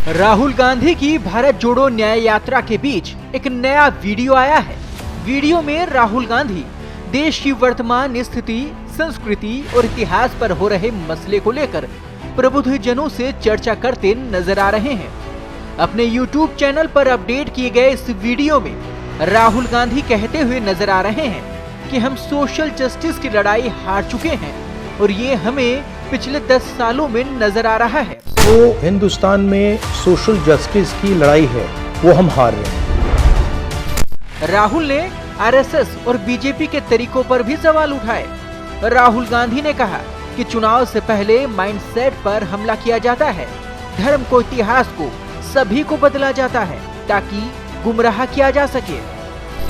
राहुल गांधी की भारत जोड़ो न्याय यात्रा के बीच एक नया वीडियो आया है। वीडियो में राहुल गांधी देश की वर्तमान स्थिति, संस्कृति और इतिहास पर हो रहे मसले को लेकर प्रबुद्धजनों से चर्चा करते नजर आ रहे हैं। अपने YouTube चैनल पर अपडेट किए गए इस वीडियो में राहुल गांधी कहते हुए नजर आ रहे हैं कि हम सोशल जस्टिस की लड़ाई हार चुके हैं और ये हमें पिछले 10 सालों में नजर आ रहा है। तो हिंदुस्तान में सोशल जस्टिस की लड़ाई है वो हम हार रहे हैं। राहुल ने आरएसएस और बीजेपी के तरीकों पर भी सवाल उठाए। राहुल गांधी ने कहा कि चुनाव से पहले माइंडसेट पर हमला किया जाता है, धर्म को, इतिहास को, सभी को बदला जाता है ताकि गुमराह किया जा सके।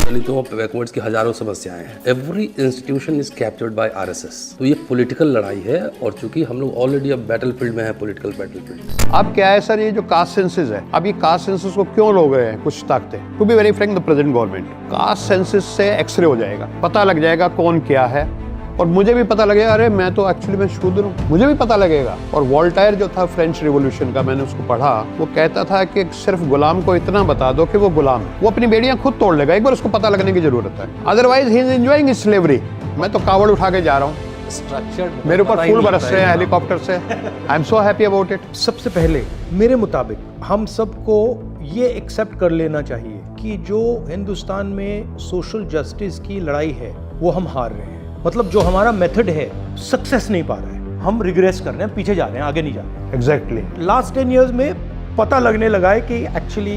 दलितों और बैकवर्ड्स की हजारों समस्याएं हैं। Every institution is captured by RSS. तो ये पॉलिटिकल लड़ाई है और चूंकि हम लोग ऑलरेडी अब बैटलफील्ड में है, पॉलिटिकल बैटलफील्ड। अब क्या है सर, ये जो कास्ट सेंसस है, अब ये कास्ट सेंसस को क्यों रोक रहे हैं कुछ ताकतें? To be very frank, the present government, caste census से एक्सरे हो जाएगा, पता लग जाएगा कौन क्या है, और मुझे भी पता लगेगा अरे मैं तो एक्चुअली मैं शूद्र हूँ, मुझे भी पता लगेगा। और वोल्टायर जो था फ्रेंच रिवॉल्यूशन का, मैंने उसको पढ़ा, वो कहता था कि सिर्फ गुलाम को इतना बता दो कि वो गुलाम है, वो अपनी बेड़ियां खुद तोड़ लेगा, एक बार उसको पता लगने की जरूरत है। Otherwise he is enjoying slavery. मैं तो कावड़ उठा के जा रहा हूँ, स्ट्रक्चर्ड, मेरे ऊपर फूल बरस रहे हैं हेलीकॉप्टर से। I am so happy about it. सबसे पहले मेरे मुताबिक हम सबको ये एक्सेप्ट कर लेना चाहिए कि जो हिंदुस्तान में सोशल जस्टिस की लड़ाई है वो हम हार रहे हैं। मतलब जो हमारा मेथड है सक्सेस नहीं पा रहा है, हम रिग्रेस कर रहे हैं, पीछे जा रहे हैं, आगे नहीं जा रहे हैं। एग्जैक्टली लास्ट 10 इयर्स में पता लगने लगा है कि एक्चुअली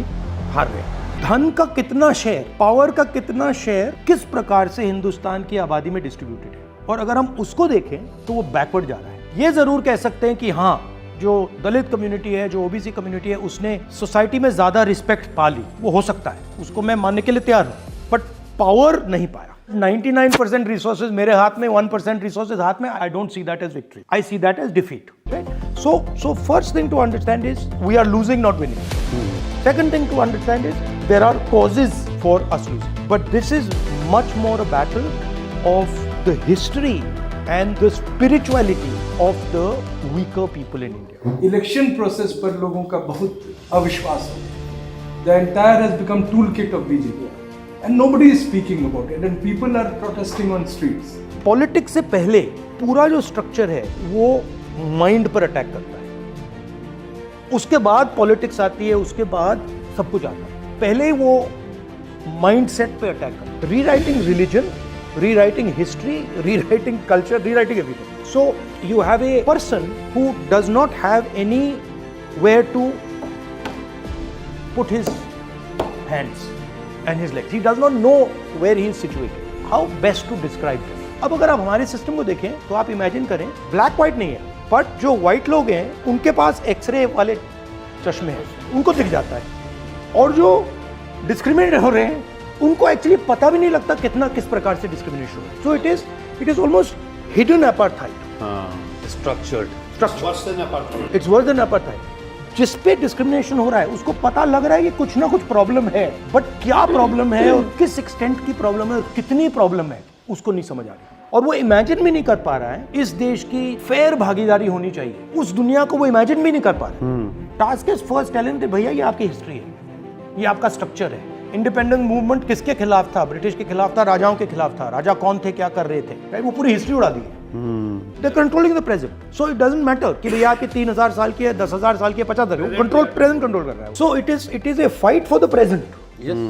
हार रहे हैं। धन का कितना शेयर, पावर का कितना शेयर किस प्रकार से हिंदुस्तान की आबादी में डिस्ट्रीब्यूटेड है, और अगर हम उसको देखें तो वो बैकवर्ड जा रहा है। ये जरूर कह सकते हैं कि हाँ, जो दलित कम्युनिटी है, जो ओबीसी कम्युनिटी है, उसने सोसाइटी में ज्यादा रिस्पेक्ट पा ली, वो हो सकता है, उसको मैं मानने के लिए तैयार हूं, बट पावर नहीं पाया। 99% रिसोर्सेज मेरे हाथ में, 1% रिसोर्सेज हाथ में। I don't see that as victory, I see that as defeat. So first thing to understand is we are losing, not winning. Second thing to understand is there are causes for us losing, but this is much more a battle of the history and the spirituality of the weaker people in India. Election process पर लोगों का बहुत अविश्वास हो। The entire has become toolkit of BJP. And nobody is speaking about it, and people are protesting on streets. Politics से पहले पूरा जो स्ट्रक्चर है वो माइंड पर अटैक करता है, उसके बाद पॉलिटिक्स आती है, उसके बाद सब कुछ आता है। पहले वो माइंड सेट पे अटैक करता है। Rewriting religion, rewriting history, rewriting culture, rewriting everything. So you have a person who does not have anywhere to put his hands and his legs. He does not know where he is situated. How best to describe this? अब अगर आप हमारे system को देखें तो आप imagine करें, black white नहीं है, बट जो व्हाइट लोग हैं उनके पास एक्सरे वाले चश्मे हैं, उनको दिख जाता है, और जो डिस्क्रिमिनेट हो रहे हैं उनको एक्चुअली पता भी नहीं लगता कितना किस प्रकार से डिस्क्रिमिनेशन हो रहा है। So it is almost hidden apartheid, structured, it's worse than apartheid. जिस पे डिस्क्रिमिनेशन हो रहा है उसको पता लग रहा है कि कुछ ना कुछ प्रॉब्लम है, बट क्या प्रॉब्लम है और किस एक्सटेंट की प्रॉब्लम है और कितनी प्रॉब्लम है उसको नहीं समझ आ रही, और वो इमेजिन भी नहीं कर पा रहा है। इस देश की फेयर भागीदारी होनी चाहिए, उस दुनिया को वो इमेजिन भी नहीं कर पा रहा। टास्क इज फर्स्ट टेलेंट है, भैया ये आपकी हिस्ट्री है, ये आपका स्ट्रक्चर है। इंडिपेंडेंट मूवमेंट किसके खिलाफ था? ब्रिटिश के खिलाफ था, राजाओं के खिलाफ था। राजा कौन थे, क्या कर रहे थे, वो पूरी हिस्ट्री उड़ा दी है। They're controlling the present. So it doesn't matter कि भैया आपकी 3000 साल की है, 10,000 साल की है, 50,000, कंट्रोल प्रेजेंट कंट्रोल कर रहा है। So it is a fight for the present. Yes.